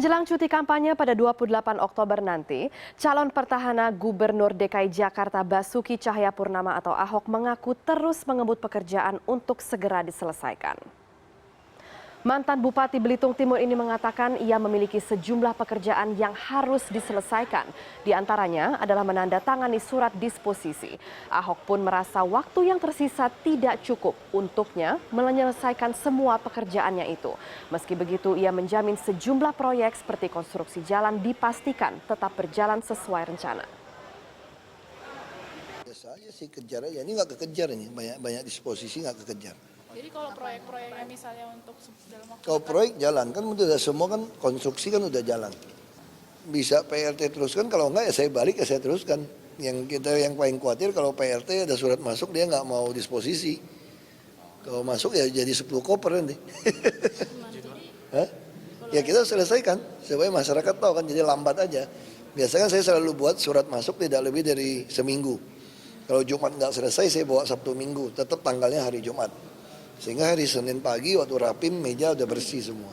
Menjelang cuti kampanye pada 28 Oktober nanti, calon petahana Gubernur DKI Jakarta Basuki Cahayapurnama atau Ahok mengaku terus mengebut pekerjaan untuk segera diselesaikan. Mantan Bupati Belitung Timur ini mengatakan ia memiliki sejumlah pekerjaan yang harus diselesaikan. Di antaranya adalah menandatangani surat disposisi. Ahok pun merasa waktu yang tersisa tidak cukup untuknya menyelesaikan semua pekerjaannya itu. Meski begitu, ia menjamin sejumlah proyek seperti konstruksi jalan dipastikan tetap berjalan sesuai rencana. Biasa aja sih kejar aja, ini nggak kekejar ini, banyak disposisi nggak kekejar. Jadi kalau proyek-proyeknya misalnya untuk dalam waktu kalau proyek jalan kan udah semua kan konstruksi kan udah jalan. Bisa PRT teruskan, kalau enggak ya saya balik ya saya teruskan. Yang paling khawatir kalau PRT ada surat masuk dia nggak mau disposisi. Kalau masuk ya jadi 10 koper nanti. Hah? Ya kita selesaikan supaya masyarakat tahu kan, jadi lambat aja. Biasanya saya selalu buat surat masuk tidak lebih dari seminggu. Kalau Jumat nggak selesai saya bawa Sabtu Minggu, tetap tanggalnya hari Jumat. Sehingga hari Senin pagi waktu rapim meja udah bersih semua.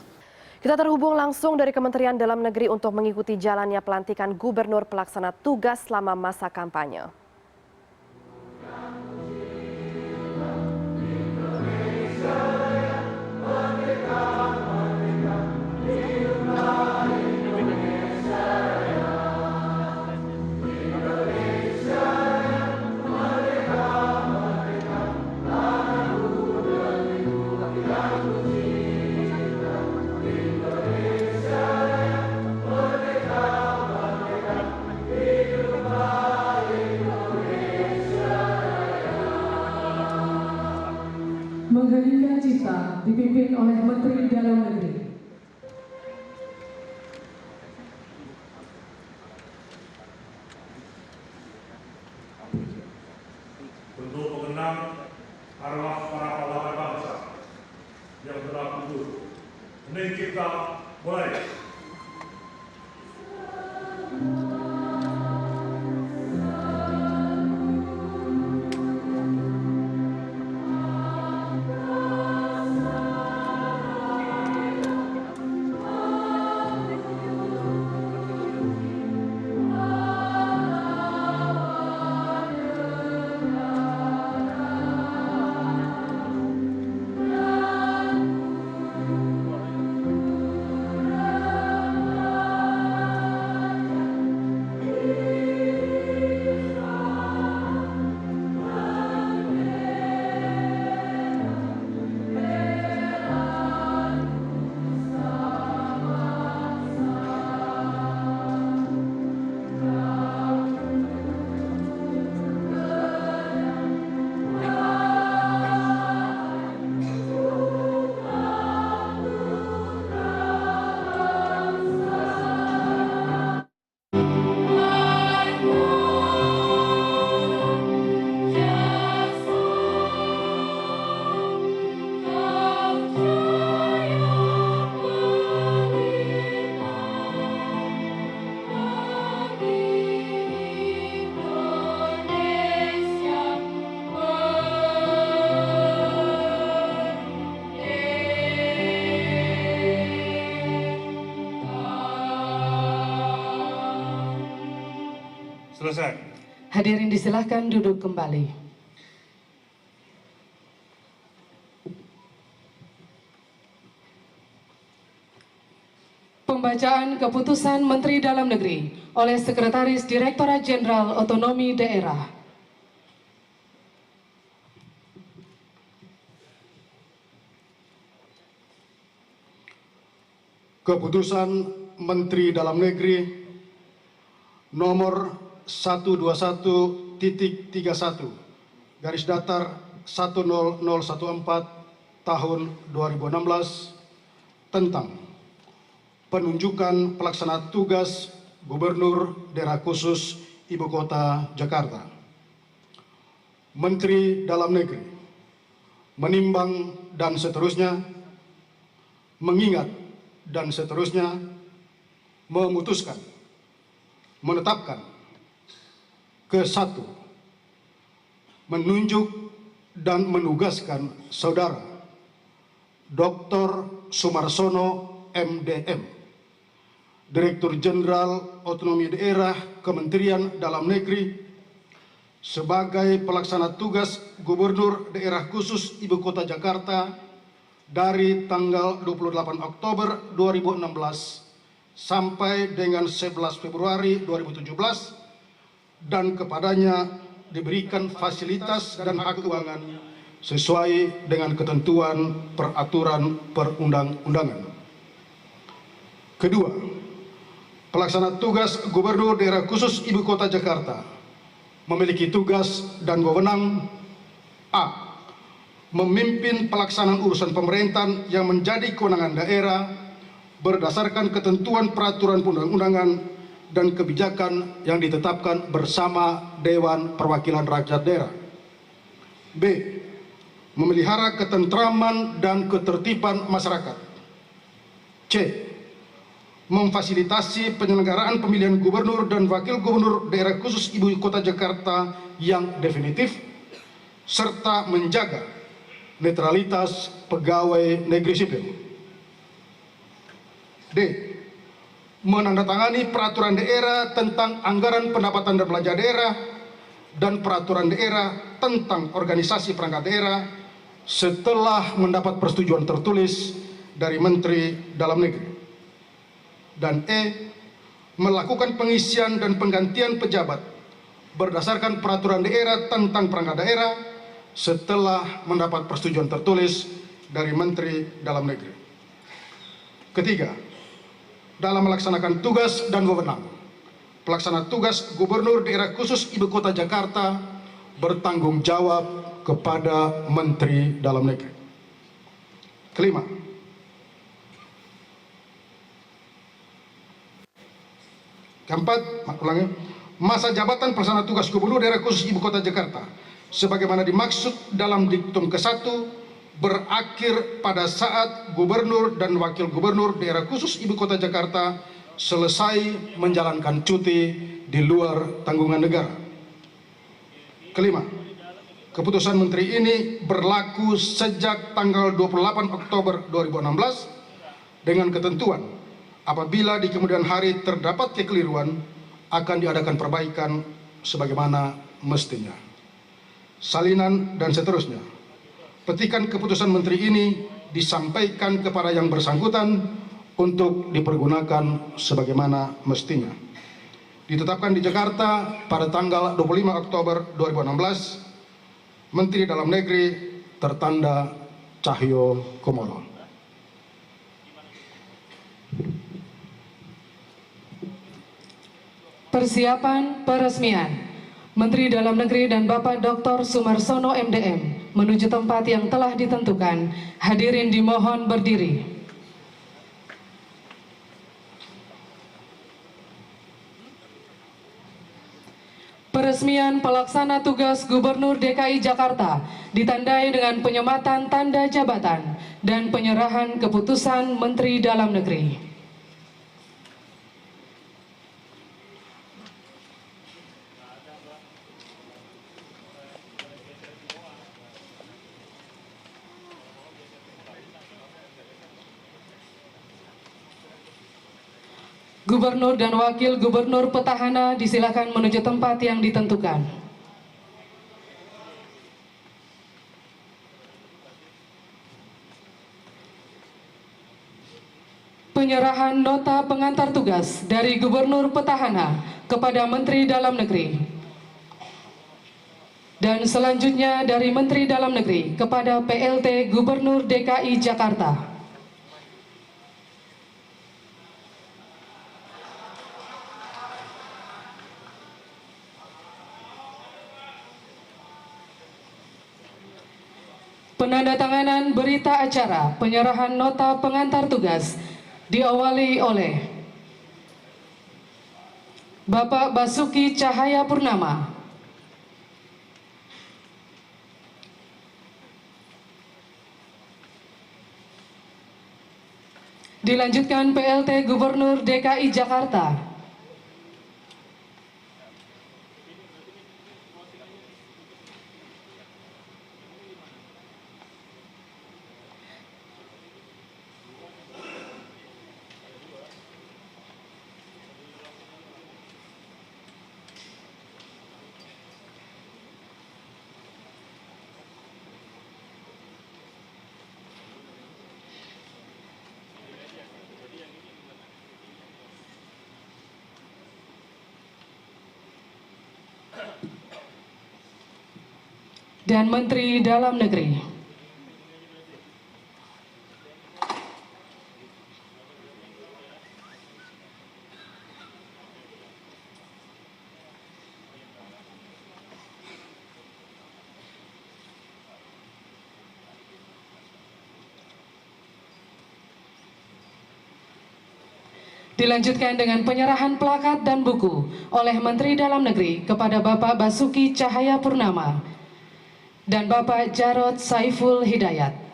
Kita terhubung langsung dari Kementerian Dalam Negeri untuk mengikuti jalannya pelantikan gubernur pelaksana tugas selama masa kampanye. Mengheningkan cipta dipimpin oleh Menteri Dalam Negeri. Untuk mengenang arwah para pahlawan bangsa yang telah gugur. Hening cipta mulai. Selesai. Hadirin disilahkan duduk kembali. Pembacaan keputusan Menteri Dalam Negeri oleh Sekretaris Direktorat Jenderal Otonomi Daerah. Keputusan Menteri Dalam Negeri nomor 121.31 garis datar 10014 tahun 2016 tentang penunjukan pelaksana tugas Gubernur Daerah Khusus Ibu Kota Jakarta. Menteri Dalam Negeri menimbang dan seterusnya, mengingat dan seterusnya, memutuskan, menetapkan ke-1, menunjuk dan menugaskan Saudara Dr. Sumarsono MDM Direktur Jenderal Otonomi Daerah Kementerian Dalam Negeri sebagai pelaksana tugas Gubernur Daerah Khusus Ibu Kota Jakarta dari tanggal 28 Oktober 2016 sampai dengan 11 Februari 2017 dan kepadanya diberikan fasilitas dan hak keuangan sesuai dengan ketentuan peraturan perundang-undangan. Kedua, pelaksana tugas Gubernur Daerah Khusus Ibu Kota Jakarta memiliki tugas dan wewenang: A. Memimpin pelaksanaan urusan pemerintahan yang menjadi kewenangan daerah berdasarkan ketentuan peraturan perundang-undangan dan kebijakan yang ditetapkan bersama Dewan Perwakilan Rakyat Daerah. B. Memelihara ketentraman dan ketertiban masyarakat. C. Memfasilitasi penyelenggaraan pemilihan gubernur dan wakil gubernur daerah khusus Ibu Kota Jakarta yang definitif, serta menjaga netralitas pegawai negeri sipil. D. Menandatangani peraturan daerah tentang anggaran pendapatan dan belanja daerah dan peraturan daerah tentang organisasi perangkat daerah setelah mendapat persetujuan tertulis dari Menteri Dalam Negeri. Dan E. Melakukan pengisian dan penggantian pejabat berdasarkan peraturan daerah tentang perangkat daerah setelah mendapat persetujuan tertulis dari Menteri Dalam Negeri. Ketiga, dalam melaksanakan tugas dan wewenang, pelaksana tugas Gubernur Daerah Khusus Ibu Kota Jakarta bertanggung jawab kepada Menteri Dalam Negeri. Kelima, masa jabatan pelaksana tugas Gubernur Daerah Khusus Ibu Kota Jakarta sebagaimana dimaksud dalam diktum ke-1 berakhir pada saat Gubernur dan Wakil Gubernur Daerah Khusus Ibu Kota Jakarta selesai menjalankan cuti di luar tanggungan negara. Kelima, keputusan Menteri ini berlaku sejak tanggal 28 Oktober 2016 dengan ketentuan apabila di kemudian hari terdapat kekeliruan akan diadakan perbaikan sebagaimana mestinya. Salinan dan seterusnya. Petikan keputusan Menteri ini disampaikan kepada yang bersangkutan untuk dipergunakan sebagaimana mestinya. Ditetapkan di Jakarta pada tanggal 25 Oktober 2016, Menteri Dalam Negeri tertanda Cahyo Kumolo. Persiapan peresmian Menteri Dalam Negeri dan Bapak Dr. Sumarsono MDM menuju tempat yang telah ditentukan. Hadirin dimohon berdiri. Peresmian pelaksana tugas Gubernur DKI Jakarta ditandai dengan penyematan tanda jabatan dan penyerahan keputusan Menteri Dalam Negeri. Gubernur dan Wakil Gubernur petahana disilakan menuju tempat yang ditentukan. Penyerahan nota pengantar tugas dari Gubernur petahana kepada Menteri Dalam Negeri. Dan selanjutnya dari Menteri Dalam Negeri kepada PLT Gubernur DKI Jakarta. Penandatanganan berita acara penyerahan nota pengantar tugas diawali oleh Bapak Basuki Cahayapurnama, dilanjutkan PLT Gubernur DKI Jakarta, dan Menteri Dalam Negeri. Dilanjutkan dengan penyerahan plakat dan buku oleh Menteri Dalam Negeri kepada Bapak Basuki Cahayapurnama dan Bapak Jarod Saiful Hidayat.